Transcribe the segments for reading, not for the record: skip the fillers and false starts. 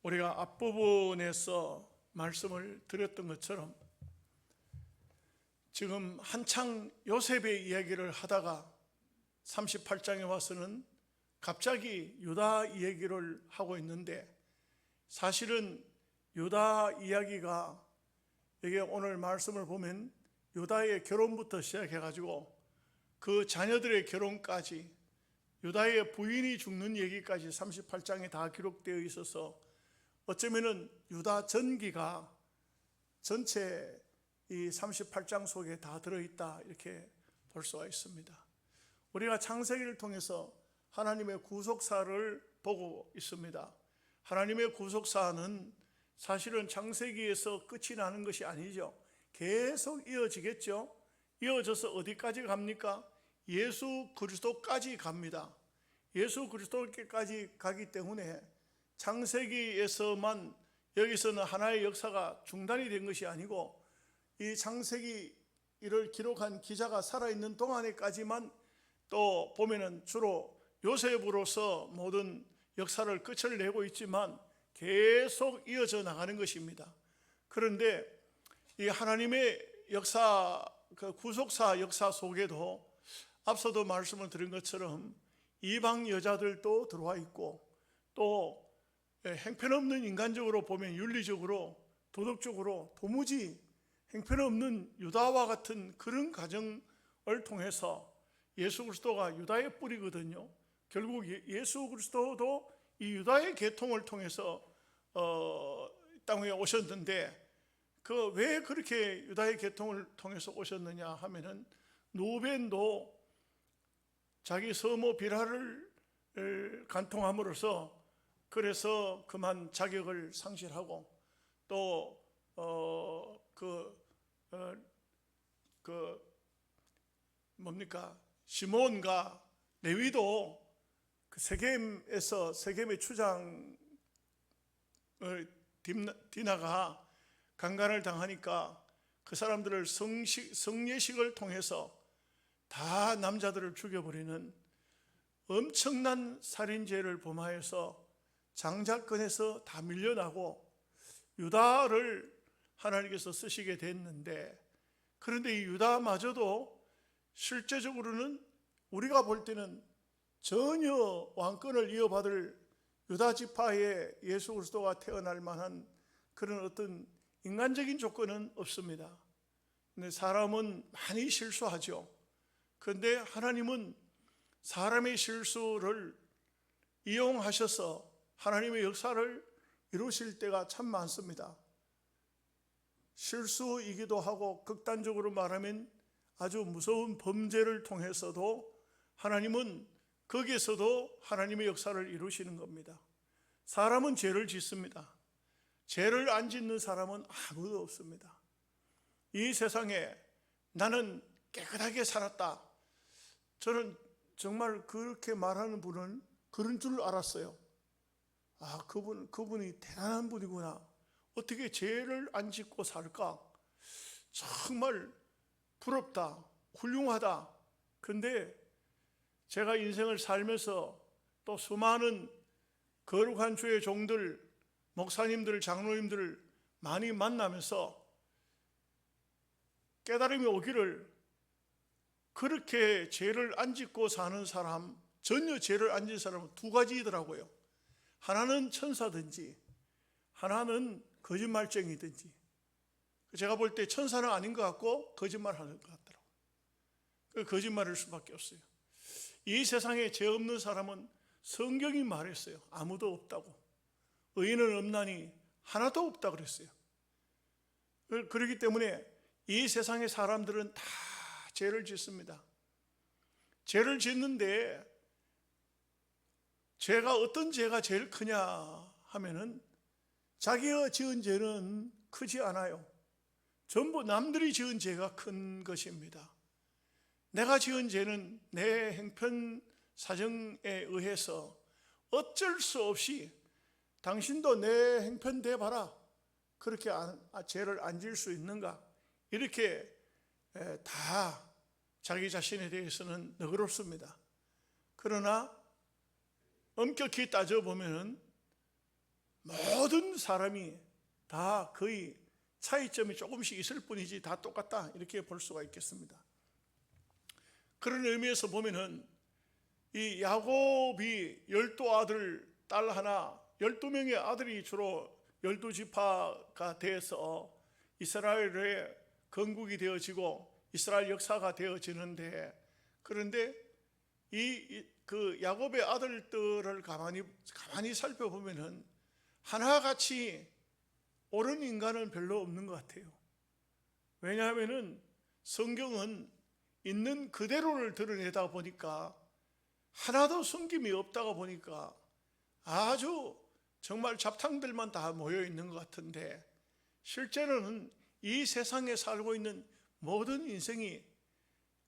우리가 앞부분에서 말씀을 드렸던 것처럼 지금 한창 요셉의 이야기를 하다가 38장에 와서는 갑자기 유다 이야기를 하고 있는데, 사실은 유다 이야기가 이게 오늘 말씀을 보면 유다의 결혼부터 시작해가지고 그 자녀들의 결혼까지, 유다의 부인이 죽는 얘기까지 38장에 다 기록되어 있어서 어쩌면은 유다 전기가 전체 이 38장 속에 다 들어있다, 이렇게 볼 수가 있습니다. 우리가 창세기를 통해서 하나님의 구속사를 보고 있습니다. 하나님의 구속사는 사실은 창세기에서 끝이 나는 것이 아니죠. 계속 이어지겠죠. 이어져서 어디까지 갑니까? 예수 그리스도까지 갑니다. 예수 그리스도까지 가기 때문에 창세기에서만, 여기서는 하나의 역사가 중단이 된 것이 아니고 이 창세기를 기록한 기자가 살아있는 동안에까지만 또 보면은 주로 요셉으로서 모든 역사를 끝을 내고 있지만 계속 이어져 나가는 것입니다. 그런데 이 하나님의 역사, 그 구속사 역사 속에도 앞서도 말씀을 드린 것처럼 이방 여자들도 들어와 있고, 또 형편없는, 인간적으로 보면 윤리적으로 도덕적으로 도무지 형편없는 유다와 같은 그런 가정을 통해서 예수 그리스도가 유다의 뿌리거든요. 결국 예수 그리스도도 이 유다의 계통을 통해서 땅에 오셨는데, 그 왜 그렇게 유다의 계통을 통해서 오셨느냐 하면은, 누벤도 자기 서모 비라를 간통함으로써 그래서 그만 자격을 상실하고, 또 시몬과 레위도 그 세겜에서, 세겜의 추장을 디나가 강간을 당하니까 그 사람들을 성례식을 통해서 다 남자들을 죽여버리는 엄청난 살인죄를 범하여서 장자권에서 다 밀려나고 유다를 하나님께서 쓰시게 됐는데, 그런데 이 유다마저도 실제적으로는 우리가 볼 때는 전혀 왕권을 이어받을 유다 지파에 예수 그리스도가 태어날 만한 그런 어떤 인간적인 조건은 없습니다. 근데 사람은 많이 실수하죠. 그런데 하나님은 사람의 실수를 이용하셔서 하나님의 역사를 이루실 때가 참 많습니다. 실수이기도 하고, 극단적으로 말하면 아주 무서운 범죄를 통해서도 하나님은 거기에서도 하나님의 역사를 이루시는 겁니다. 사람은 죄를 짓습니다. 죄를 안 짓는 사람은 아무도 없습니다. 이 세상에 나는 깨끗하게 살았다, 저는 정말 그렇게 말하는 분은 그런 줄 알았어요. 아, 그분이 대단한 분이구나. 어떻게 죄를 안 짓고 살까? 정말 부럽다, 훌륭하다. 그런데 제가 인생을 살면서 또 수많은 거룩한 주의 종들, 목사님들, 장로님들을 많이 만나면서 깨달음이 오기를, 그렇게 죄를 안 짓고 사는 사람, 전혀 죄를 안 짓는 사람은 두 가지이더라고요. 하나는 천사든지 하나는 거짓말쟁이든지. 제가 볼 때 천사는 아닌 것 같고 거짓말하는 것 같더라고요. 그 거짓말일 수밖에 없어요. 이 세상에 죄 없는 사람은 성경이 말했어요. 아무도 없다고. 의인은 없나니 하나도 없다 그랬어요. 그렇기 때문에 이 세상의 사람들은 다 죄를 짓습니다. 죄를 짓는데 죄가, 어떤 죄가 제일 크냐 하면은 자기가 지은 죄는 크지 않아요. 전부 남들이 지은 죄가 큰 것입니다. 내가 지은 죄는 내 형편 사정에 의해서 어쩔 수 없이 당신도 내 형편 대봐라, 그렇게 죄를 안 지을 수 있는가, 이렇게 다 자기 자신에 대해서는 너그럽습니다. 그러나 엄격히 따져보면 모든 사람이 다 거의 차이점이 조금씩 있을 뿐이지 다 똑같다, 이렇게 볼 수가 있겠습니다. 그런 의미에서 보면은 이 야곱이 12아들 딸 하나, 12명의 아들이 주로 12지파가 돼서 이스라엘의 건국이 되어지고 이스라엘 역사가 되어지는데, 그런데 그 야곱의 아들들을 가만히 살펴보면은 하나같이 옳은 인간은 별로 없는 것 같아요. 왜냐하면은 성경은 있는 그대로를 드러내다 보니까 하나도 숨김이 없다가 보니까 아주 정말 잡탕들만 다 모여 있는 것 같은데, 실제로는 이 세상에 살고 있는 모든 인생이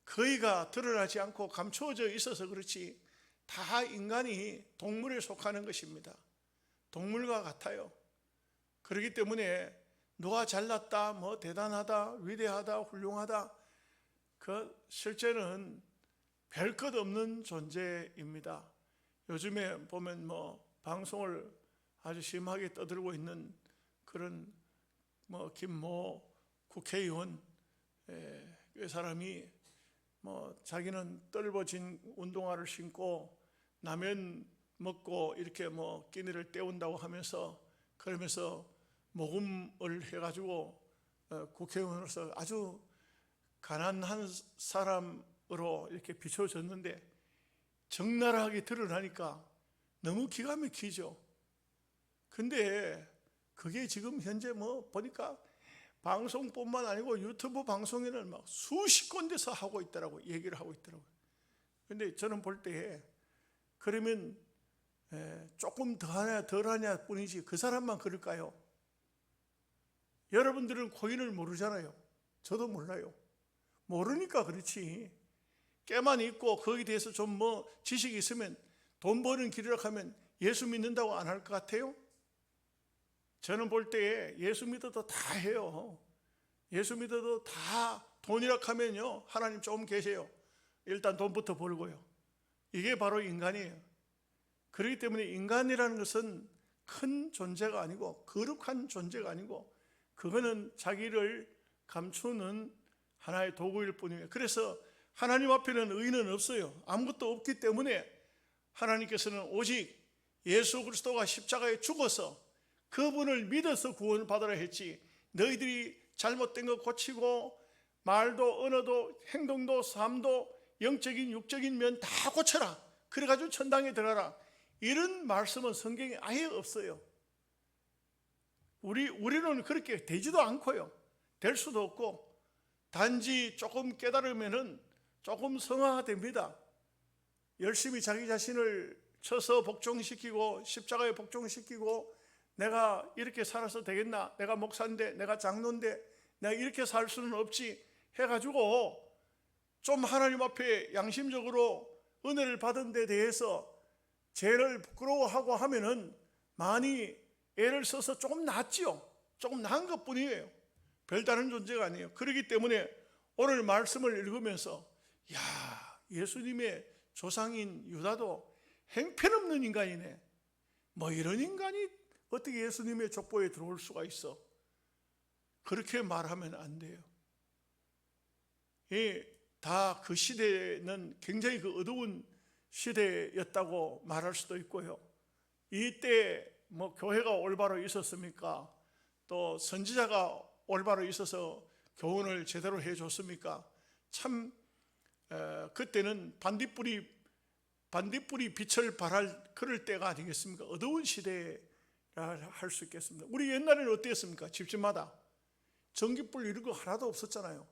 거의가 드러나지 않고 감추어져 있어서 그렇지 다 인간이 동물에 속하는 것입니다. 동물과 같아요. 그렇기 때문에 누가 잘났다, 뭐 대단하다, 위대하다, 훌륭하다, 그 실제는 별 것 없는 존재입니다. 요즘에 보면 뭐 방송을 아주 심하게 떠들고 있는 그런 뭐 김모 국회의원, 그 사람이 뭐 자기는 떫어진 운동화를 신고 라면 먹고 이렇게 뭐 끼니를 때운다고 하면서, 그러면서 모금을 해가지고 국회의원으로서 아주 가난한 사람으로 이렇게 비춰졌는데, 적나라하게 드러나니까 너무 기가 막히죠. 근데 그게 지금 현재 뭐 보니까 방송뿐만 아니고 유튜브 방송에는 막 수십 군데서 하고 있더라고, 얘기를 하고 있더라고요. 근데 저는 볼 때 그러면 조금 더하냐 덜하냐 뿐이지 그 사람만 그럴까요? 여러분들은 코인을 모르잖아요. 저도 몰라요. 모르니까 그렇지. 깨만 있고 거기에 대해서 좀 뭐 지식이 있으면 돈 버는 길이라고 하면 예수 믿는다고 안 할 것 같아요? 저는 볼 때 예수 믿어도 다 해요. 예수 믿어도 다 돈이라고 하면요, 하나님 좀 계세요. 일단 돈부터 벌고요. 이게 바로 인간이에요. 그렇기 때문에 인간이라는 것은 큰 존재가 아니고 거룩한 존재가 아니고 그거는 자기를 감추는 하나의 도구일 뿐이에요. 그래서 하나님 앞에는 의인은 없어요. 아무것도 없기 때문에 하나님께서는 오직 예수 그리스도가 십자가에 죽어서 그분을 믿어서 구원을 받으라 했지, 너희들이 잘못된 거 고치고 말도 언어도 행동도 삶도 영적인 육적인 면 다 고쳐라, 그래가지고 천당에 들어가라, 이런 말씀은 성경에 아예 없어요. 우리는 그렇게 되지도 않고요, 될 수도 없고, 단지 조금 깨달으면은 조금 성화됩니다. 열심히 자기 자신을 쳐서 복종시키고 십자가에 복종시키고, 내가 이렇게 살아서 되겠나, 내가 목사인데, 내가 장로인데 내가 이렇게 살 수는 없지 해가지고 좀 하나님 앞에 양심적으로 은혜를 받은 데 대해서 죄를 부끄러워하고 하면은 많이 애를 써서 조금 낫지요. 조금 나은 것 뿐이에요. 별다른 존재가 아니에요. 그렇기 때문에 오늘 말씀을 읽으면서 야, 예수님의 조상인 유다도 행편없는 인간이네, 뭐 이런 인간이 어떻게 예수님의 족보에 들어올 수가 있어, 그렇게 말하면 안 돼요. 다 그 시대는 굉장히 그 어두운 시대였다고 말할 수도 있고요. 이때 뭐 교회가 올바로 있었습니까? 또 선지자가 올바로 있어서 교훈을 제대로 해줬습니까? 참 그때는 반딧불이 빛을 발할 그럴 때가 아니겠습니까? 어두운 시대라 할 수 있겠습니다. 우리 옛날에는 어땠습니까? 집집마다 전기불 이런 거 하나도 없었잖아요.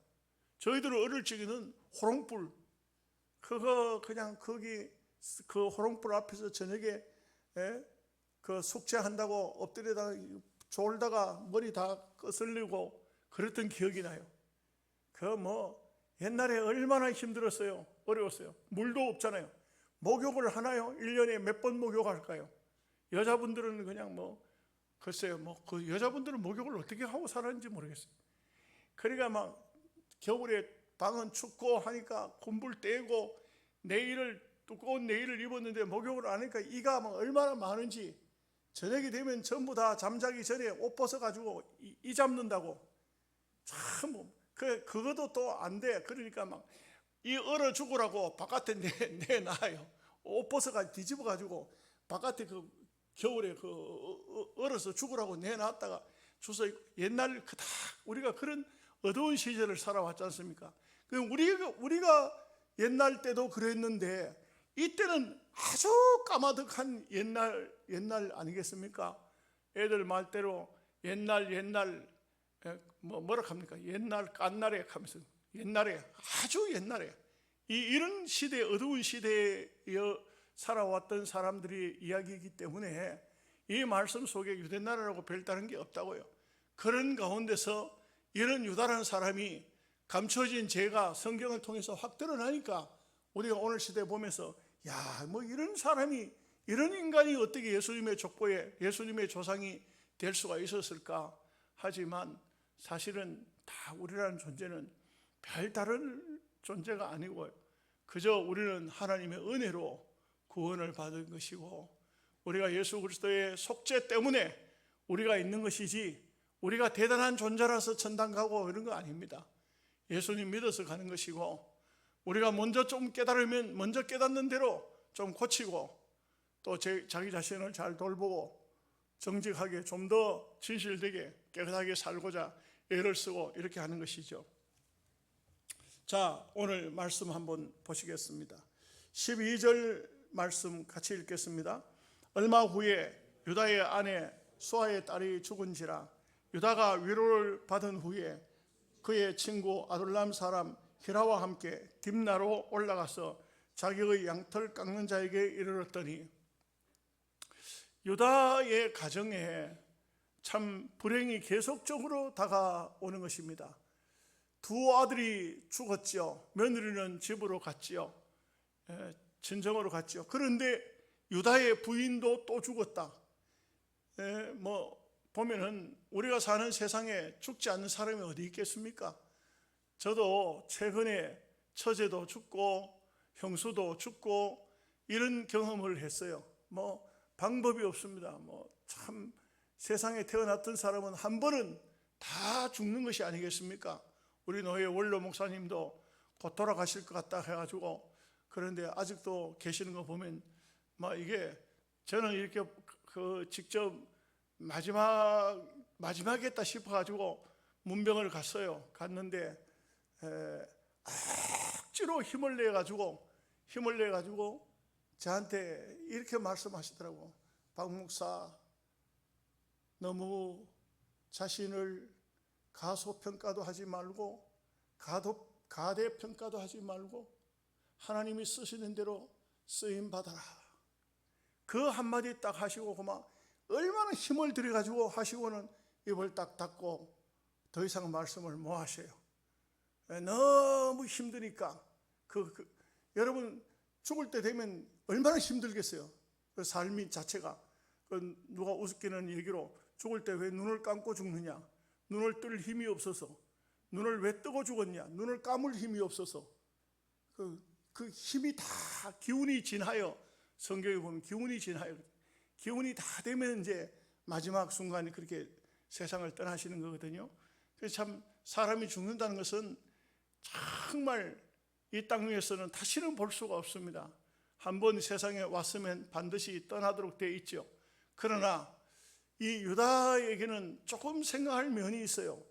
저희들은 어릴 적에는 호롱불, 그거 그냥 거기 그 호롱불 앞에서 저녁에 그 숙제한다고 엎드려다가 졸다가 머리 다 거슬리고 그랬던 기억이 나요. 그 뭐 옛날에 얼마나 힘들었어요. 어려웠어요. 물도 없잖아요. 목욕을 하나요? 1년에 몇 번 목욕할까요? 여자분들은 그냥 뭐 글쎄요, 뭐 그 여자분들은 목욕을 어떻게 하고 살았는지 모르겠어요. 그러니까 막 겨울에 방은 춥고 하니까 군불 떼고 두꺼운 내일을 입었는데 목욕을 안 하니까 이가 막 얼마나 많은지 저녁이 되면 전부 다 잠자기 전에 옷 벗어가지고 이 잡는다고. 참, 그것도 또 안 돼. 그러니까 막 이 얼어 죽으라고 바깥에 내놔요. 옷 벗어가지고 뒤집어가지고 바깥에 그 겨울에 얼어서 죽으라고 내놨다가 주서 옛날 그다 우리가 그런 어두운 시절을 살아왔지 않습니까? 우리가 옛날 때도 그랬는데 이때는 아주 까마득한 옛날 아니겠습니까? 애들 말대로 옛날 뭐라 합니까? 옛날 깐날에 하면서 옛날에 아주 옛날에 이런 시대 어두운 시대에 살아왔던 사람들이 이야기이기 때문에 이 말씀 속에 유대 나라라고 별다른 게 없다고요. 그런 가운데서 이런 유다라는 사람이 감춰진 죄가 성경을 통해서 확 드러나니까 우리가 오늘 시대에 보면서 야, 뭐 이런 사람이 이런 인간이 어떻게 예수님의 족보에 예수님의 조상이 될 수가 있었을까? 하지만 사실은 다 우리라는 존재는 별다른 존재가 아니고 그저 우리는 하나님의 은혜로 구원을 받은 것이고 우리가 예수 그리스도의 속죄 때문에 우리가 있는 것이지 우리가 대단한 존재라서 천당 가고 이런 거 아닙니다. 예수님 믿어서 가는 것이고 우리가 먼저 좀 깨달으면 먼저 깨닫는 대로 좀 고치고 또 자기 자신을 잘 돌보고 정직하게 좀 더 진실되게 깨끗하게 살고자 애를 쓰고 이렇게 하는 것이죠. 자, 오늘 말씀 한번 보시겠습니다. 12절 말씀 같이 읽겠습니다. 얼마 후에 유다의 아내 수아의 딸이 죽은지라 유다가 위로를 받은 후에 그의 친구 아둘람 사람 히라와 함께 딥나로 올라가서 자기의 양털 깎는 자에게 이르렀더니 유다의 가정에 참 불행이 계속적으로 다가오는 것입니다. 두 아들이 죽었지요. 며느리는 집으로 갔지요. 친정으로 갔지요. 그런데 유다의 부인도 또 죽었다. 보면은 우리가 사는 세상에 죽지 않는 사람이 어디 있겠습니까? 저도 최근에 처제도 죽고 형수도 죽고 이런 경험을 했어요. 방법이 없습니다. 참 세상에 태어났던 사람은 한 번은 다 죽는 것이 아니겠습니까? 우리 노예 원로 목사님도 곧 돌아가실 것 같다 해가지고 그런데 아직도 계시는 거 보면 이게 저는 이렇게 직접 마지막이겠다 싶어가지고 문병을 갔는데 억지로 힘을 내가지고 저한테 이렇게 말씀하시더라고. 박 목사, 너무 자신을 가소평가도 하지 말고 가대평가도 하지 말고 하나님이 쓰시는 대로 쓰임 받아라. 그 한마디 딱 하시고 그만 얼마나 힘을 들여가지고 하시고는 입을 딱 닫고 더 이상 말씀을 못 하셔요. 너무 힘드니까 여러분 죽을 때 되면 얼마나 힘들겠어요. 그 삶이 자체가 누가 우습게는 얘기로 죽을 때 왜 눈을 감고 죽느냐, 눈을 뜰 힘이 없어서, 눈을 왜 뜨고 죽었냐, 눈을 감을 힘이 없어서 그 힘이 다 기운이 진하여 성경에 보면 기운이 다 되면 이제 마지막 순간에 그렇게 세상을 떠나시는 거거든요. 그래서 참 사람이 죽는다는 것은 정말 이 땅 위에서는 다시는 볼 수가 없습니다. 한번 세상에 왔으면 반드시 떠나도록 되어 있죠. 그러나 이 유다에게는 조금 생각할 면이 있어요.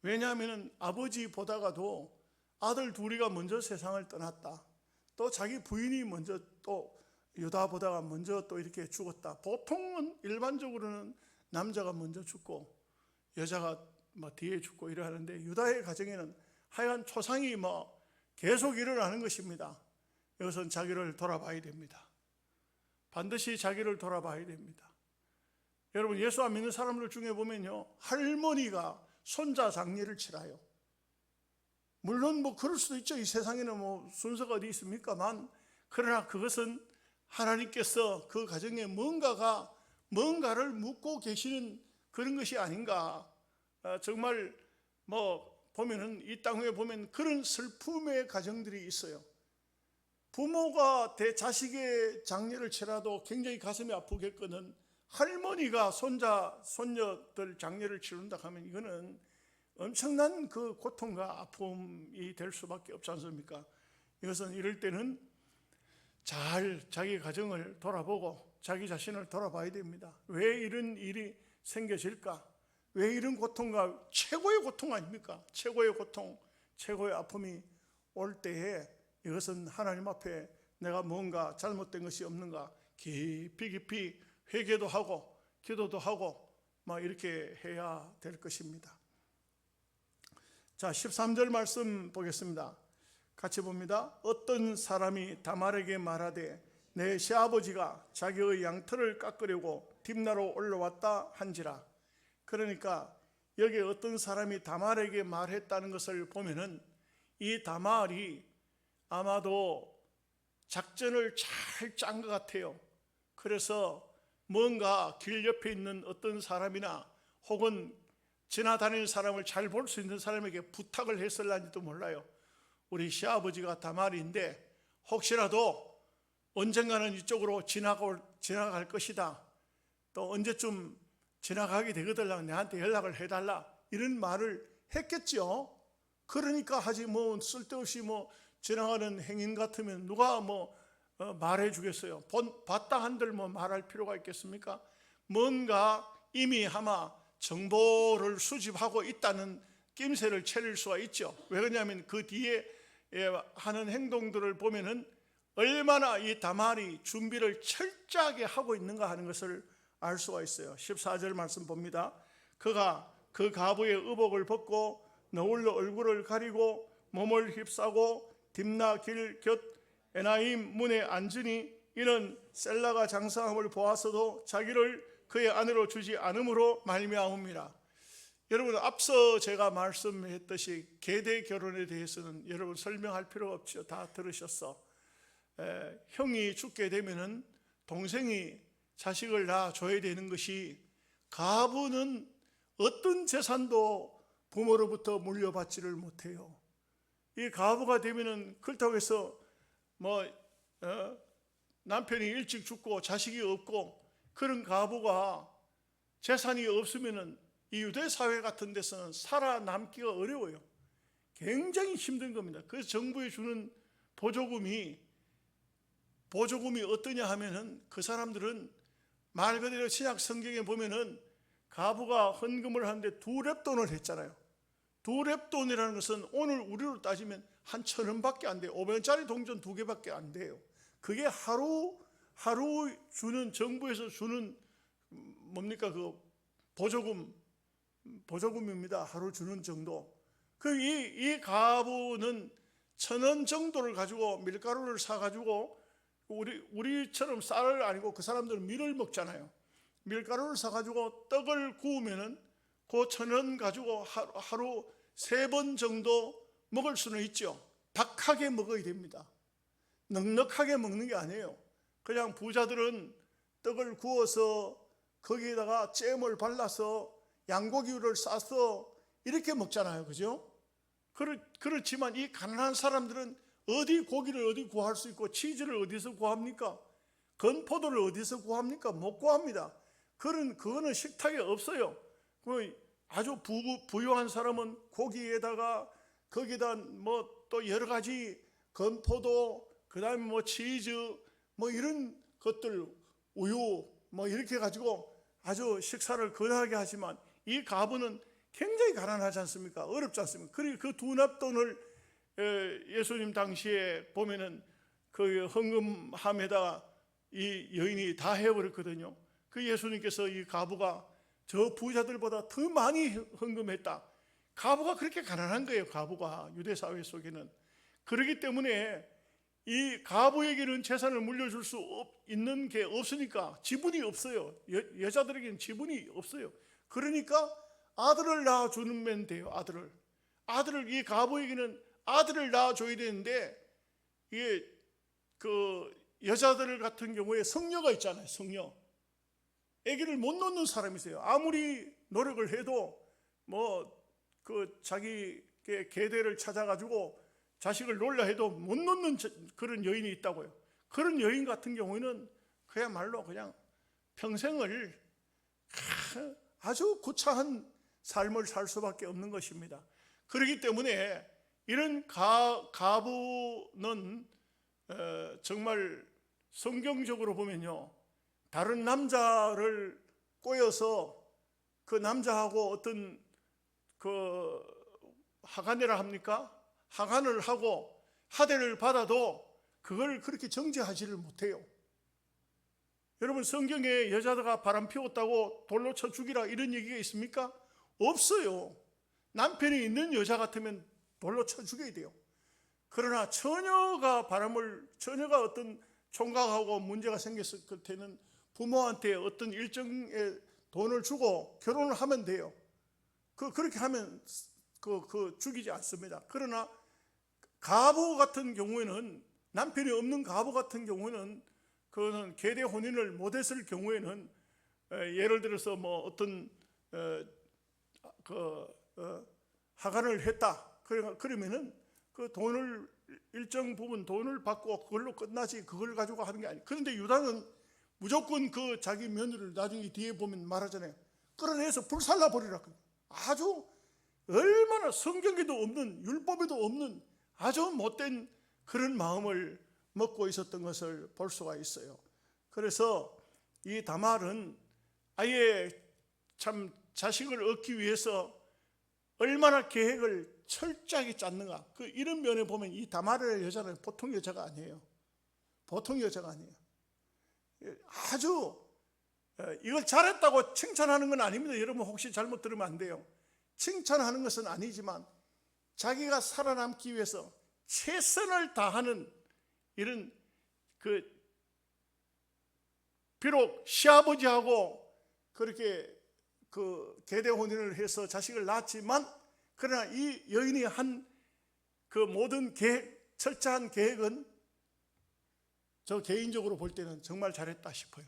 왜냐하면 아버지 보다가도 아들 둘이가 먼저 세상을 떠났다. 또 자기 부인이 먼저 또 유다보다가 먼저 또 이렇게 죽었다. 보통은 일반적으로는 남자가 먼저 죽고 여자가 뒤에 죽고 이래 하는데 유다의 가정에는 하여간 초상이 계속 일어나는 것입니다. 이것은 자기를 돌아봐야 됩니다. 반드시 자기를 돌아봐야 됩니다. 여러분 예수 안 믿는 사람들 중에 보면요, 할머니가 손자 장례를 치라요. 물론 그럴 수도 있죠. 이 세상에는 순서가 어디 있습니까만, 그러나 그것은 하나님께서 그 가정에 뭔가를 묻고 계시는 그런 것이 아닌가. 정말 보면은 이 땅 위에 보면 그런 슬픔의 가정들이 있어요. 부모가 자식의 장례를 치라도 굉장히 가슴이 아프겠거든 할머니가 손자, 손녀들 장례를 치른다 하면 이거는 엄청난 그 고통과 아픔이 될 수밖에 없지 않습니까? 이것은 이럴 때는 잘 자기 가정을 돌아보고 자기 자신을 돌아봐야 됩니다. 왜 이런 일이 생겨질까? 왜 이런 고통과 최고의 고통 아닙니까? 최고의 고통, 최고의 아픔이 올 때에 이것은 하나님 앞에 내가 뭔가 잘못된 것이 없는가 깊이 회개도 하고 기도도 하고 막 이렇게 해야 될 것입니다. 자, 13절 말씀 보겠습니다. 같이 봅니다. 어떤 사람이 다말에게 말하되 내 시아버지가 자기의 양털을 깎으려고 딥나로 올라왔다 한지라. 그러니까 여기 어떤 사람이 다말에게 말했다는 것을 보면은 이 다말이 아마도 작전을 잘 짠 것 같아요. 그래서 뭔가 길 옆에 있는 어떤 사람이나 혹은 지나다니는 사람을 잘 볼 수 있는 사람에게 부탁을 했을는지도 몰라요. 우리 시아버지가 다말인데 혹시라도 언젠가는 이쪽으로 지나갈 것이다. 또 언제쯤 지나가게 되거든 내한테 연락을 해달라. 이런 말을 했겠죠. 그러니까 하지 뭐 쓸데없이 뭐 지나가는 행인 같으면 누가 뭐 말해 주겠어요. 봤다 한들 뭐 말할 필요가 있겠습니까? 뭔가 이미 아마 정보를 수집하고 있다는 낌새를 차릴 수가 있죠. 왜 그러냐면 그 뒤에 하는 행동들을 보면은 얼마나 이 다말이 준비를 철저하게 하고 있는가 하는 것을 알 수가 있어요. 14절 말씀 봅니다. 그가 그 가부의 의복을 벗고 너울로 얼굴을 가리고 몸을 휩싸고 딥나 길 곁 에나임 문에 앉으니 이는 셀라가 장사함을 보아서도 자기를 그의 아내로 주지 않음으로 말미암음이라. 여러분, 앞서 제가 말씀했듯이 계대 결혼에 대해서는 여러분 설명할 필요가 없죠. 다 들으셨어. 형이 죽게 되면은 동생이 자식을 낳아줘야 되는 것이, 가부는 어떤 재산도 부모로부터 물려받지를 못해요. 이 가부가 되면은 그렇다고 해서 남편이 일찍 죽고 자식이 없고 그런 가부가 재산이 없으면은 이 유대 사회 같은 데서는 살아남기가 어려워요. 굉장히 힘든 겁니다. 그래서 정부에 주는 보조금이 어떠냐 하면은 그 사람들은 말 그대로 신약 성경에 보면은 가부가 헌금을 하는데 2렙돈을 했잖아요. 2렙돈이라는 것은 오늘 우리로 따지면 한 1,000원밖에 안 돼요. 500원짜리 동전 2개밖에 안 돼요. 그게 하루 주는, 정부에서 주는 뭡니까 그 보조금입니다. 하루 주는 정도. 이 가부는 1,000원 정도를 가지고 밀가루를 사가지고, 우리처럼 쌀을 아니고 그 사람들은 밀을 먹잖아요. 밀가루를 사가지고 떡을 구우면은 그 1,000원 가지고 하루 3번 정도 먹을 수는 있죠. 박하게 먹어야 됩니다. 넉넉하게 먹는 게 아니에요. 그냥 부자들은 떡을 구워서 거기에다가 잼을 발라서 양고기를 싸서 이렇게 먹잖아요. 그죠? 그렇지만 이 가난한 사람들은 고기를 어디 구할 수 있고 치즈를 어디서 구합니까? 건포도를 어디서 구합니까? 못 구합니다. 그거는 식탁에 없어요. 아주 부유한 사람은 고기에다가 거기다 또 여러 가지 건포도, 그 다음에 치즈, 이런 것들, 우유, 이렇게 가지고 아주 식사를 거하게 하지만 이 가부는 굉장히 가난하지 않습니까? 어렵지 않습니까? 그리고 그 두납돈을 예수님 당시에 보면은 그 헌금함에다가 이 여인이 다 해버렸거든요. 그 예수님께서 이 가부가 저 부자들보다 더 많이 헌금했다. 가부가 그렇게 가난한 거예요. 가부가 유대 사회 속에는. 그렇기 때문에 이 가부에게는 재산을 물려줄 수 있는 게 없으니까 지분이 없어요. 여자들에게는 지분이 없어요. 그러니까 아들을 낳아주면 돼요. 아들을 이 가부에게는 아들을 낳아줘야 되는데, 이게 그 여자들 같은 경우에 성녀가 있잖아요. 성녀. 아기를 못 놓는 사람이 있어요. 아무리 노력을 해도 자기 계대를 찾아가지고 자식을 놓으려 해도 못 놓는 그런 여인이 있다고요. 그런 여인 같은 경우에는 그야말로 그냥 평생을 아주 구차한 삶을 살 수밖에 없는 것입니다. 그렇기 때문에 이런 가부는 정말 성경적으로 보면요, 다른 남자를 꼬여서 그 남자하고 어떤 그 하간이라 합니까? 하간을 하고 하대를 받아도 그걸 그렇게 정죄하지를 못해요. 여러분, 성경에 여자가 바람 피웠다고 돌로 쳐 죽이라 이런 얘기가 있습니까? 없어요. 남편이 있는 여자 같으면 돌로 쳐 죽여야 돼요. 그러나 처녀가 어떤 총각하고 문제가 생겼을 때는 부모한테 어떤 일정의 돈을 주고 결혼을 하면 돼요. 그렇게 하면 죽이지 않습니다. 그러나 가부 같은 경우에는, 남편이 없는 가부 같은 경우는 그거는 계대 혼인을 못했을 경우에는 예를 들어서 뭐 어떤 하간을 했다. 그러면은 그 돈을, 일정 부분 돈을 받고 그걸로 끝나지, 그걸 가지고 하는 게 아니에요. 그런데 유다는 무조건 그 자기 며느리를 나중에 뒤에 보면 말하잖아요. 끌어내서 불살라 버리라. 아주 얼마나 성경에도 없는, 율법에도 없는 아주 못된 그런 마음을 먹고 있었던 것을 볼 수가 있어요. 그래서 이 다말은 아예 참 자식을 얻기 위해서 얼마나 계획을 철저하게 짰는가, 이런 면에 보면 이 다말의 여자는 보통 여자가 아니에요. 보통 여자가 아니에요. 아주 이걸 잘했다고 칭찬하는 건 아닙니다. 여러분 혹시 잘못 들으면 안 돼요. 칭찬하는 것은 아니지만 자기가 살아남기 위해서 최선을 다하는 이런 비록 시아버지하고 그렇게 계대 혼인을 해서 자식을 낳았지만, 그러나 이 여인이 한 그 모든 계획, 철저한 계획은 저 개인적으로 볼 때는 정말 잘했다 싶어요.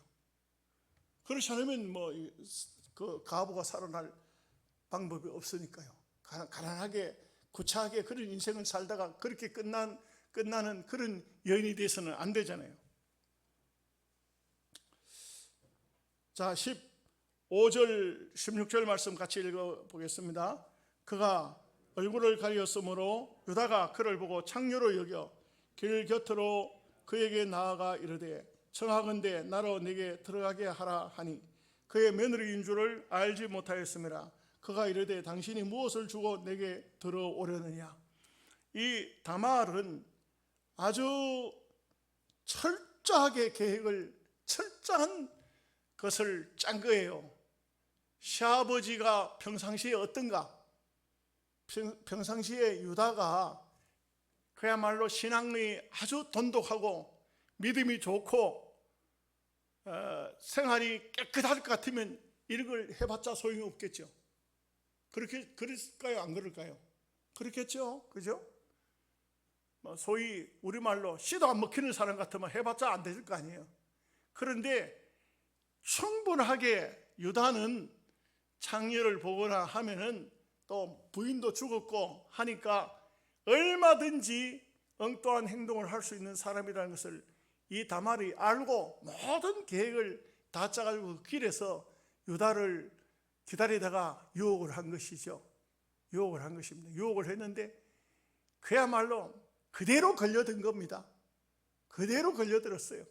그렇지 않으면 그 가부가 살아날 방법이 없으니까요. 가난하게 구차하게 그런 인생을 살다가 그렇게 끝나는 그런 여인이 돼서는 안 되잖아요. 자, 15절 16절 말씀 같이 읽어보겠습니다. 그가 얼굴을 가리었으므로 유다가 그를 보고 창녀로 여겨 길 곁으로 그에게 나아가 이르되 청하건대 나로 내게 들어가게 하라 하니 그의 며느리인 줄을 알지 못하였음이라. 그가 이르되 당신이 무엇을 주고 내게 들어오려느냐. 이 다말은 아주 철저하게 철저한 것을 짠 거예요. 시아버지가 평상시에 어떤가? 평상시에 유다가 그야말로 신앙이 아주 돈독하고 믿음이 좋고 생활이 깨끗할 것 같으면 이런 걸 해봤자 소용이 없겠죠. 그랬을까요? 안 그럴까요? 그렇겠죠. 그죠? 소위 우리말로 씨도 안 먹히는 사람 같으면 해봤자 안 될 거 아니에요. 그런데 충분하게 유다는 창녀를 보거나 하면은 또 부인도 죽었고 하니까 얼마든지 엉뚱한 행동을 할 수 있는 사람이라는 것을 이 다말이 알고 모든 계획을 다 짜가지고 그 길에서 유다를 기다리다가 유혹을 한 것이죠. 유혹을 한 것입니다. 유혹을 했는데 그야말로 그대로 걸려든 겁니다. 그대로 걸려들었어요.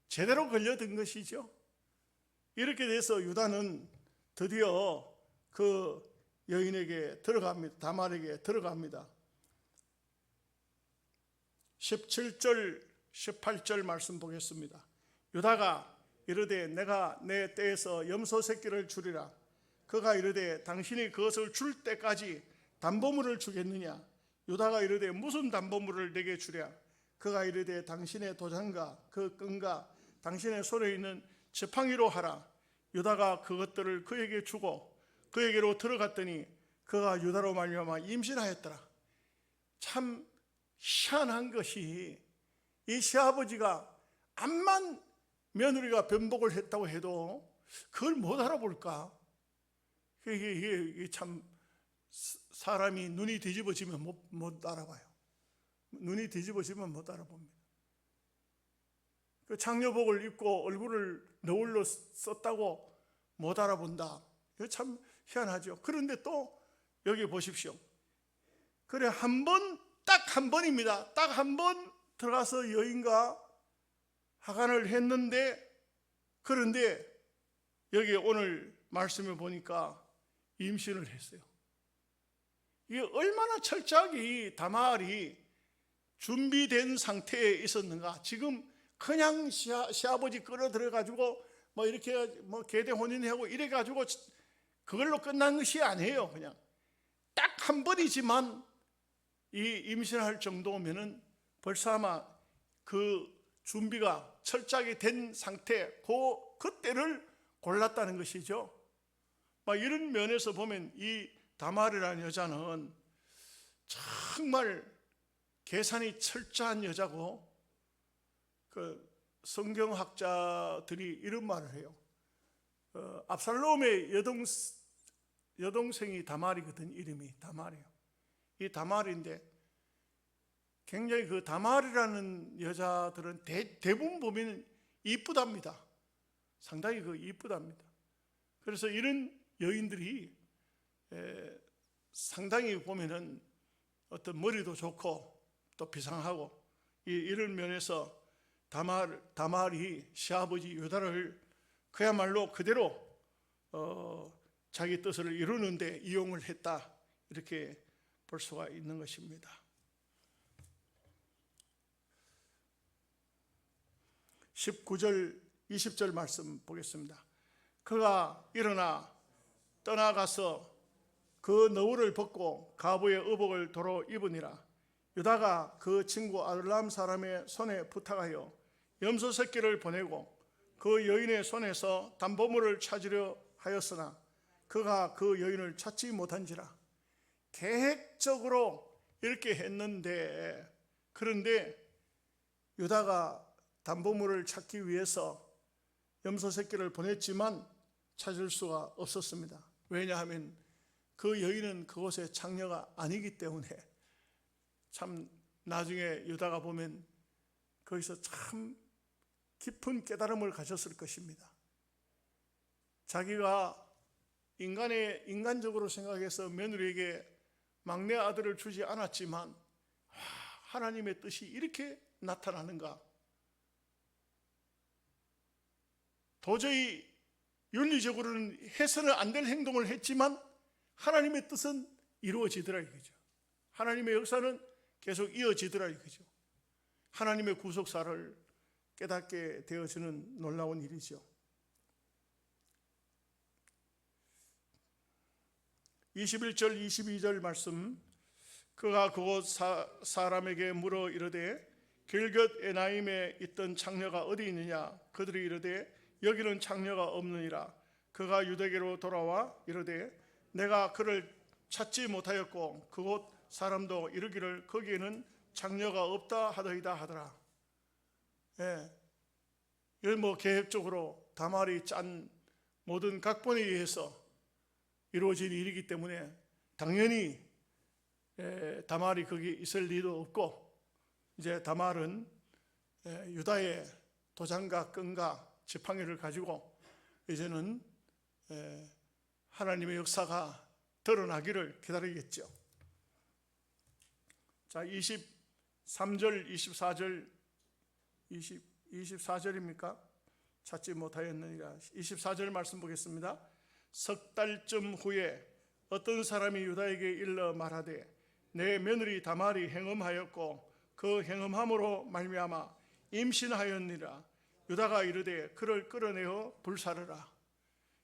제대로 걸려든 것이죠. 이렇게 돼서 유다는 드디어 그 여인에게 들어갑니다. 다말에게 들어갑니다. 17절 18절 말씀 보겠습니다. 유다가 이르되 내가 내 떼에서 염소 새끼를 주리라. 그가 이르되 당신이 그것을 줄 때까지 담보물을 주겠느냐. 유다가 이르되 무슨 담보물을 내게 주랴. 그가 이르되 당신의 도장과 그 끈과 당신의 손에 있는 지팡이로 하라. 유다가 그것들을 그에게 주고 그에게로 들어갔더니 그가 유다로 말미암아 임신하였더라. 참 희한한 것이 이 시아버지가 암만 며느리가 변복을 했다고 해도 그걸 못 알아볼까? 이게 참 사람이 눈이 뒤집어지면 못 알아봐요. 눈이 뒤집어지면 못 알아봅니다. 그 창녀복을 입고 얼굴을 너울로 썼다고 못 알아본다. 이거 참 희한하죠. 그런데 또 여기 보십시오. 그래 딱 한 번입니다. 딱 한 번 들어가서 여인과 하간을 했는데, 그런데 여기 오늘 말씀을 보니까 임신을 했어요. 이게 얼마나 철저하게 다말이 준비된 상태에 있었는가. 지금 그냥 시아버지 끌어들여 가지고 뭐 이렇게 뭐 계대 혼인하고 이래 가지고 그걸로 끝난 것이 아니에요. 그냥 딱 한 번이지만 이 임신할 정도면은 벌써 아마 그 준비가 철저하게 된 상태, 그때를 골랐다는 것이죠. 막 이런 면에서 보면 이 다말이라는 여자는 정말 계산이 철저한 여자고, 그 성경학자들이 이런 말을 해요. 압살롬의 여동생이 다말이거든. 이름이 다말이에요. 이 다말인데 굉장히 그 다말이라는 여자들은 대부분 보면 이쁘답니다. 상당히 이쁘답니다. 그래서 이런 여인들이 상당히 보면은 어떤 머리도 좋고 또 비상하고, 이런 면에서 다말이 시아버지 유다를 그야말로 그대로 자기 뜻을 이루는데 이용을 했다, 이렇게 볼 수가 있는 것입니다. 19절 20절 말씀 보겠습니다. 그가 일어나 떠나가서 그 너울을 벗고 가부의 의복을 도로 입으니라. 유다가 그 친구 아둘람 사람의 손에 부탁하여 염소 새끼를 보내고 그 여인의 손에서 담보물을 찾으려 하였으나 그가 그 여인을 찾지 못한지라. 계획적으로 이렇게 했는데, 그런데 유다가 담보물을 찾기 위해서 염소 새끼를 보냈지만 찾을 수가 없었습니다. 왜냐하면 그 여인은 그곳의 장녀가 아니기 때문에. 참 나중에 유다가 보면 거기서 참 깊은 깨달음을 가졌을 것입니다. 자기가 인간적으로 생각해서 며느리에게 막내 아들을 주지 않았지만 하나님의 뜻이 이렇게 나타나는가. 도저히 윤리적으로는 해서는 안 될 행동을 했지만 하나님의 뜻은 이루어지더라 이거죠. 하나님의 역사는 계속 이어지더라 이거죠. 하나님의 구속사를 깨닫게 되어지는 놀라운 일이죠. 21절 22절 말씀. 그가 그곳 사람에게 물어 이르되 길굣 에나임에 있던 장녀가 어디 있느냐. 그들이 이르되 여기는 장녀가 없느니라. 그가 유대계로 돌아와 이르되 내가 그를 찾지 못하였고 그곳 사람도 이르기를 거기에는 장녀가 없다 하더이다 하더라. 이건 뭐 계획적으로 다말이 짠 모든 각본에 의해서 이루어진 일이기 때문에 당연히 다말이 거기 있을 리도 없고, 이제 다말은 유다의 도장과 끈과 지팡이를 가지고 이제는 하나님의 역사가 드러나기를 기다리겠죠. 자, 23절 24절 24절입니까? 찾지 못하였느니라. 24절 말씀 보겠습니다. 석 달쯤 후에 어떤 사람이 유다에게 일러 말하되 내 며느리 다말이 행음하였고 그 행음함으로 말미암아 임신하였느니라. 유다가 이르되 그를 끌어내어 불사르라.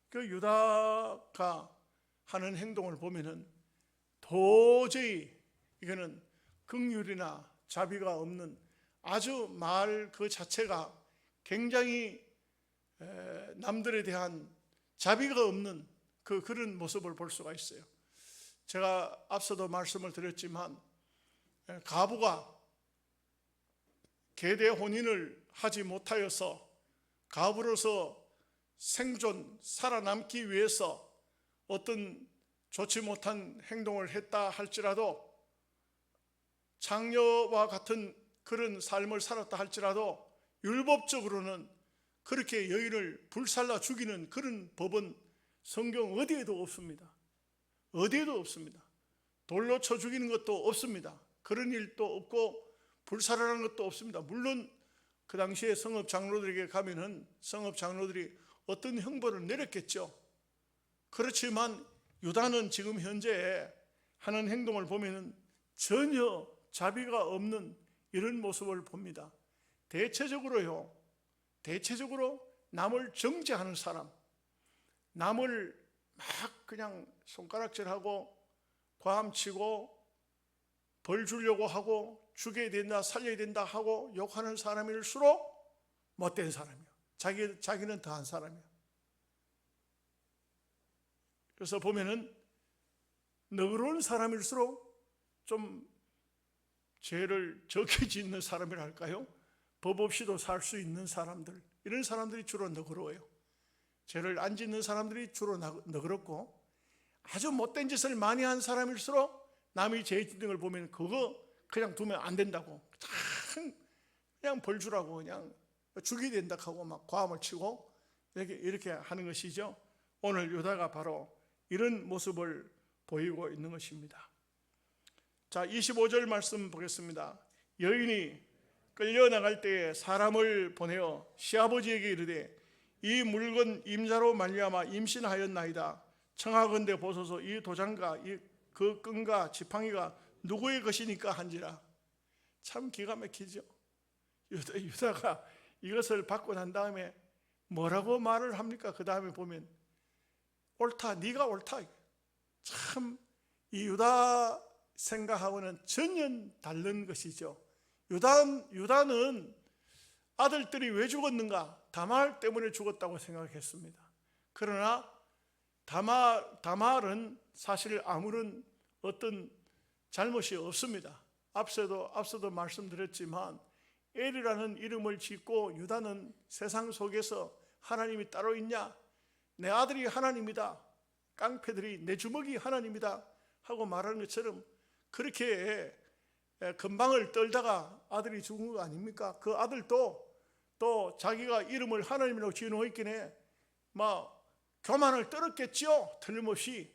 그 유다가 하는 행동을 보면은 도저히 이거는 긍휼이나 자비가 없는, 아주 말 그 자체가 굉장히 남들에 대한 자비가 없는 그런 모습을 볼 수가 있어요. 제가 앞서도 말씀을 드렸지만 가부가 계대 혼인을 하지 못하여서 가부로서 살아남기 위해서 어떤 좋지 못한 행동을 했다 할지라도, 장녀와 같은 그런 삶을 살았다 할지라도 율법적으로는 그렇게 여인을 불살라 죽이는 그런 법은 성경 어디에도 없습니다. 어디에도 없습니다. 돌로 쳐 죽이는 것도 없습니다. 그런 일도 없고 불살라하는 것도 없습니다. 물론 그 당시에 성읍 장로들에게 가면은 성읍 장로들이 어떤 형벌을 내렸겠죠. 그렇지만 유다는 지금 현재 하는 행동을 보면은 전혀 자비가 없는 이런 모습을 봅니다. 대체적으로 남을 정죄하는 사람, 남을 막 그냥 손가락질하고 과함치고 벌 주려고 하고 죽여야 된다, 살려야 된다 하고 욕하는 사람일수록 못된 사람이야. 자기는 더한 사람이야. 그래서 보면은 너그러운 사람일수록 좀 죄를 적게 짓는 사람이랄까요? 법 없이도 살 수 있는 사람들, 이런 사람들이 주로 너그러워요. 죄를 안 짓는 사람들이 주로 너그럽고, 아주 못된 짓을 많이 한 사람일수록 남이 죄 짓는 걸 보면 그거 그냥 두면 안 된다고, 그냥 벌 주라고 그냥 죽여야 된다 하고 막 과음을 치고 이렇게 하는 것이죠. 오늘 유다가 바로 이런 모습을 보이고 있는 것입니다. 자, 25절 말씀 보겠습니다. 여인이 끌려나갈 때에 사람을 보내어 시아버지에게 이르되 이 물건 임자로 말미암아 임신하였나이다. 청하건대 보소서 이 도장과 그 끈과 지팡이가 누구의 것이니까 한지라. 참 기가 막히죠. 유다가 이것을 받고 난 다음에 뭐라고 말을 합니까? 그 다음에 보면 옳다, 네가 옳다. 참 이 유다 생각하고는 전혀 다른 것이죠. 유다는 아들들이 왜 죽었는가? 다말 때문에 죽었다고 생각했습니다. 그러나 다말은 사실 아무런 어떤 잘못이 없습니다. 앞서도 말씀드렸지만 엘이라는 이름을 짓고 유다는 세상 속에서 하나님이 따로 있냐? 내 아들이 하나님이다. 깡패들이 내 주먹이 하나님이다 하고 말하는 것처럼 그렇게 건방을 떨다가 아들이 죽은 거 아닙니까? 그 아들도 또 자기가 이름을 하나님이라고 지어놓았기에 막 교만을 떨었겠죠. 틀림없이.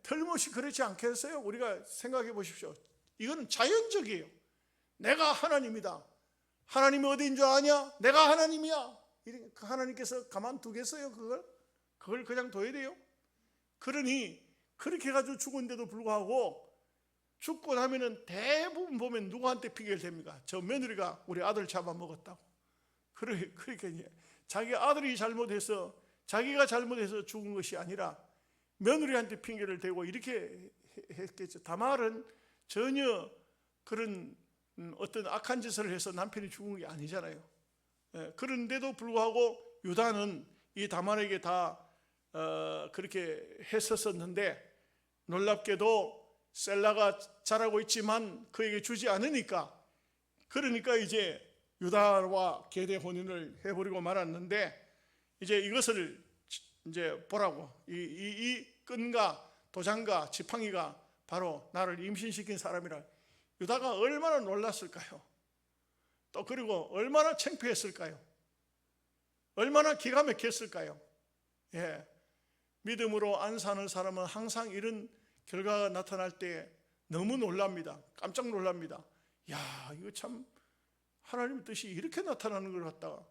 틀림없이 그렇지 않겠어요? 우리가 생각해 보십시오. 이거는 자연적이에요. 내가 하나님이다. 하나님이 어디인 줄 아냐? 내가 하나님이야. 하나님께서 가만두겠어요? 그걸 그냥 둬야 돼요? 그러니 그렇게 해가지고 죽은데도 불구하고 죽고 나면은 대부분 보면 누구한테 핑계를 댑니까? 저 며느리가 우리 아들 잡아먹었다고. 그러니까 이제 자기 아들이 잘못해서, 자기가 잘못해서 죽은 것이 아니라 며느리한테 핑계를 대고 이렇게 했겠죠. 다말은 전혀 그런 어떤 악한 짓을 해서 남편이 죽은 게 아니잖아요. 그런데도 불구하고 유다는 이 다말에게 다 그렇게 했었는데, 놀랍게도 셀라가 잘하고 있지만 그에게 주지 않으니까, 그러니까 이제 유다와 계대 혼인을 해버리고 말았는데, 이제 이것을 이제 보라고, 이 끈과 도장과 지팡이가 바로 나를 임신시킨 사람이라. 유다가 얼마나 놀랐을까요? 또 그리고 얼마나 창피했을까요? 얼마나 기가 막혔을까요? 믿음으로 안 사는 사람은 항상 이런 결과가 나타날 때 너무 놀랍니다. 깜짝 놀랍니다. 야, 이거 참 하나님의 뜻이 이렇게 나타나는 걸 갖다가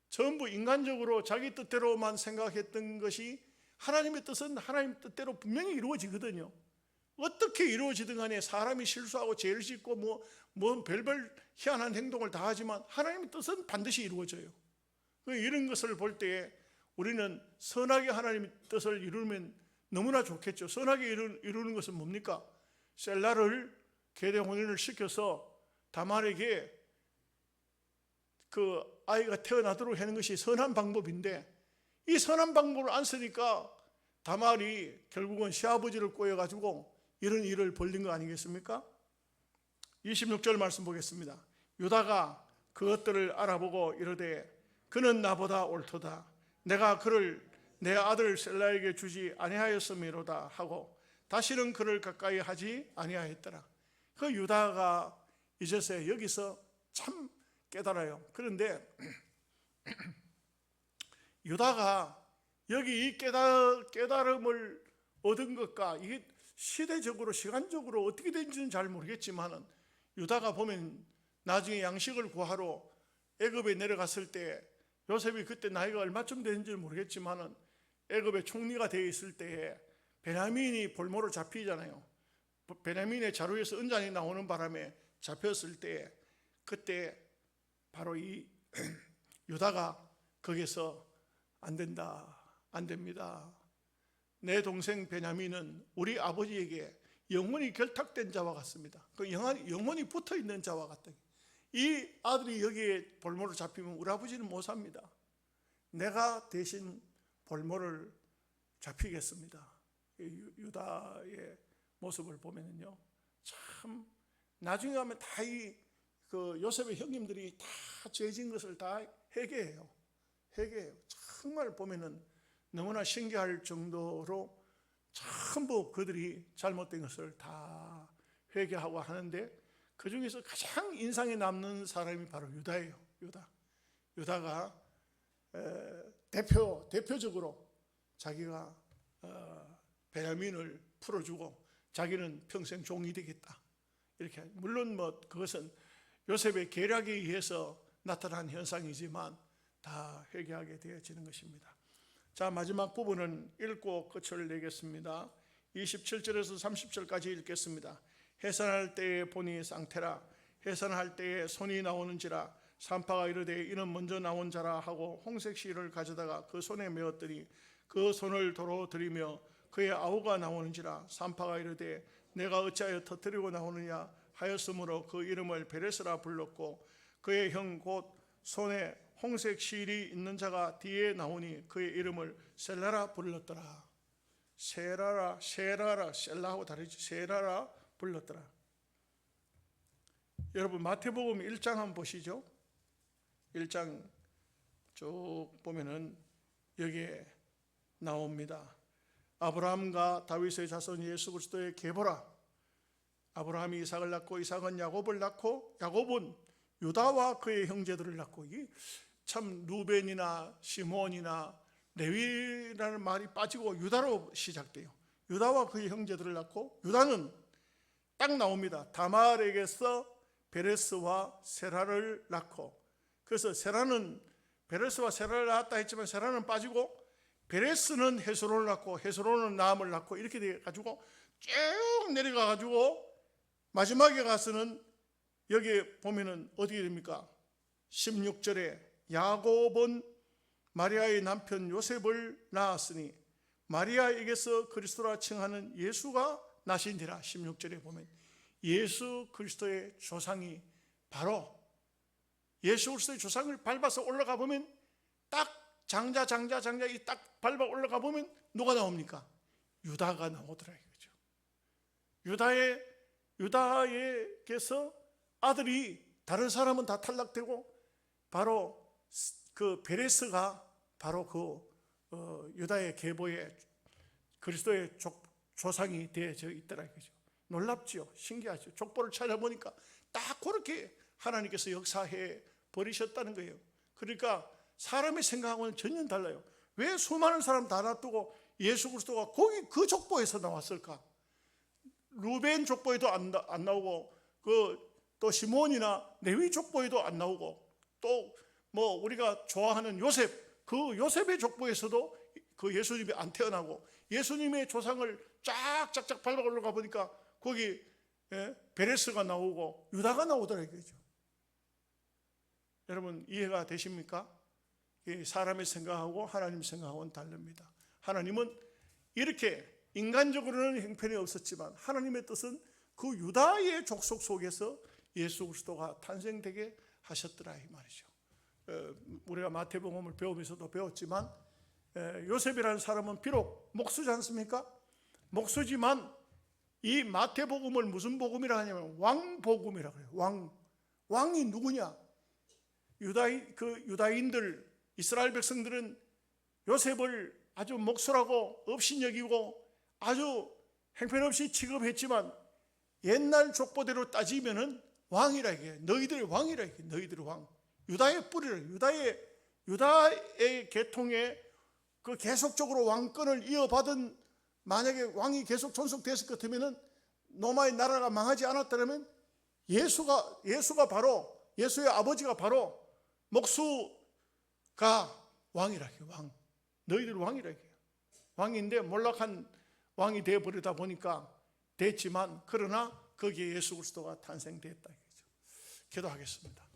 전부 인간적으로 자기 뜻대로만 생각했던 것이 하나님의 뜻은 하나님 뜻대로 분명히 이루어지거든요. 어떻게 이루어지든 간에 사람이 실수하고 죄를 짓고 뭐 별별 희한한 행동을 다 하지만 하나님의 뜻은 반드시 이루어져요. 이런 것을 볼 때에 우리는 선하게 하나님의 뜻을 이루면 너무나 좋겠죠. 선하게 이루는 것은 뭡니까? 셀라를 계대 혼인을 시켜서 다말에게 그 아이가 태어나도록 하는 것이 선한 방법인데, 이 선한 방법을 안 쓰니까 다말이 결국은 시아버지를 꼬여가지고 이런 일을 벌린 거 아니겠습니까? 26절 말씀 보겠습니다. 유다가 그것들을 알아보고 이르되 그는 나보다 옳도다. 내가 그를 내 아들 셀라에게 주지 아니하였음이로다 하고 다시는 그를 가까이 하지 아니하였더라. 그 유다가 이제서야 여기서 참 깨달아요. 그런데 유다가 여기 이 깨달음을 얻은 것과 이게 시대적으로 시간적으로 어떻게 된지는 잘 모르겠지만 유다가 보면 나중에 양식을 구하러 애굽에 내려갔을 때 요셉이 그때 나이가 얼마쯤 되는지 모르겠지만 애굽의 총리가 되어 있을 때에 베냐민이 볼모로 잡히잖아요. 베냐민의 자루에서 은잔이 나오는 바람에 잡혔을 때 그때 바로 이 유다가 거기서 안 된다, 안 됩니다. 내 동생 베냐민은 우리 아버지에게 영혼이 결탁된 자와 같습니다. 그 영혼이 붙어 있는 자와 같다. 이 아들이 여기에 볼모로 잡히면 우리 아버지는 못 삽니다. 내가 대신 볼모를 잡히겠습니다. 유다의 모습을 보면요, 참 나중에 가면 다 그 요셉의 형님들이 다 죄진 것을 다 회개해요. 정말 보면은 너무나 신기할 정도로 전부 그들이 잘못된 것을 다 회개하고 하는데 그 중에서 가장 인상에 남는 사람이 바로 유다예요. 유다가 대표적으로 자기가 베냐민을 풀어주고 자기는 평생 종이 되겠다. 이렇게 물론 뭐 그것은 요셉의 계략에 의해서 나타난 현상이지만 다 회개하게 되어지는 것입니다. 자, 마지막 부분은 읽고 끝을 내겠습니다. 27절에서 30절까지 읽겠습니다. 해산할 때에 보니 쌍태라, 해산할 때에 손이 나오는지라, 산파가 이르되 이는 먼저 나온 자라 하고 홍색 실을 가져다가 그 손에 메었더니 그 손을 도로 들이며 그의 아우가 나오는지라, 산파가 이르되 내가 어찌하여 터뜨리고 나오느냐 하였으므로 그 이름을 베레스라 불렀고, 그의 형 곧 손에 홍색 실이 있는 자가 뒤에 나오니 그의 이름을 셀라라 불렀더라. 셀라하고 다르지. 셀라라 불렀더라. 여러분 마태복음 1장 한번 보시죠. 1장 쭉 보면은 여기에 나옵니다. 아브라함과 다윗의 자손 예수 그리스도의 계보라. 아브라함이 이삭을 낳고 이삭은 야곱을 낳고 야곱은 유다와 그의 형제들을 낳고, 참 루벤이나 시몬이나 레위라는 말이 빠지고 유다로 시작돼요. 유다와 그의 형제들을 낳고, 유다는 딱 나옵니다. 다말에게서 베레스와 세라를 낳고, 그래서 세라는 베레스와 세라를 낳았다 했지만 세라는 빠지고 베레스는 헤스론을 낳고 헤스론은 나함을 낳고 이렇게 돼 가지고 쭉 내려가 가지고 마지막에 가서는 여기 보면은 어떻게 됩니까? 16절에 야곱은 마리아의 남편 요셉을 낳았으니 마리아에게서 그리스도라 칭하는 예수가 나신지라. 16절에 보면 예수 그리스도의 조상이 바로 예수 그리스도의 조상을 밟아서 올라가 보면 딱 장자 이 딱 밟아 올라가 보면 누가 나옵니까? 유다가 나오더라 이거죠. 유다에게서 아들이 다른 사람은 다 탈락되고 바로 그 베레스가 바로 그 유다의 계보의 그리스도의 조상이 되어져 있더라 이거죠. 놀랍죠. 신기하죠. 족보를 찾아보니까 딱 그렇게 하나님께서 역사해 버리셨다는 거예요. 그러니까 사람의 생각하고는 전혀 달라요. 왜 수많은 사람 다 놔두고 예수 그리스도가 거기 그 족보에서 나왔을까? 루벤 족보에도 안 나오고 또 시몬이나 레위 족보에도 안 나오고 또 뭐 우리가 좋아하는 요셉, 그 요셉의 족보에서도 그 예수님이 안 태어나고 예수님의 조상을 쫙쫙쫙 밟아 올라가 보니까 거기 베레스가 나오고 유다가 나오더라 이거죠. 여러분 이해가 되십니까? 사람의 생각하고 하나님 생각하고는 다릅니다. 하나님은 이렇게 인간적으로는 형편이 없었지만 하나님의 뜻은 그 유다의 족속 속에서 예수 그리스도가 탄생되게 하셨더라 이 말이죠. 우리가 마태복음을 배우면서도 배웠지만 요셉이라는 사람은 비록 목수지 않습니까? 목수지만 이 마태복음을 무슨 복음이라 하냐면 왕복음이라고 해요. 왕이 누구냐? 유다인들 이스라엘 백성들은 요셉을 아주 목수라고 업신여기고 아주 형편없이 취급했지만 옛날 족보대로 따지면은 왕이라 이게 너희들의 왕이라 이게 너희들의 왕. 유다의 뿌리라. 유다의 계통에 그 계속적으로 왕권을 이어받은, 만약에 왕이 계속 존속됐을 것 같으면 로마의 나라가 망하지 않았다면 예수가 바로, 예수의 아버지가 바로 목수가 왕이라 해요. 왕. 너희들 왕이라 해요. 왕인데 몰락한 왕이 되어버리다 보니까 됐지만, 그러나 거기에 예수 그리스도가 탄생됐다. 기도하겠습니다.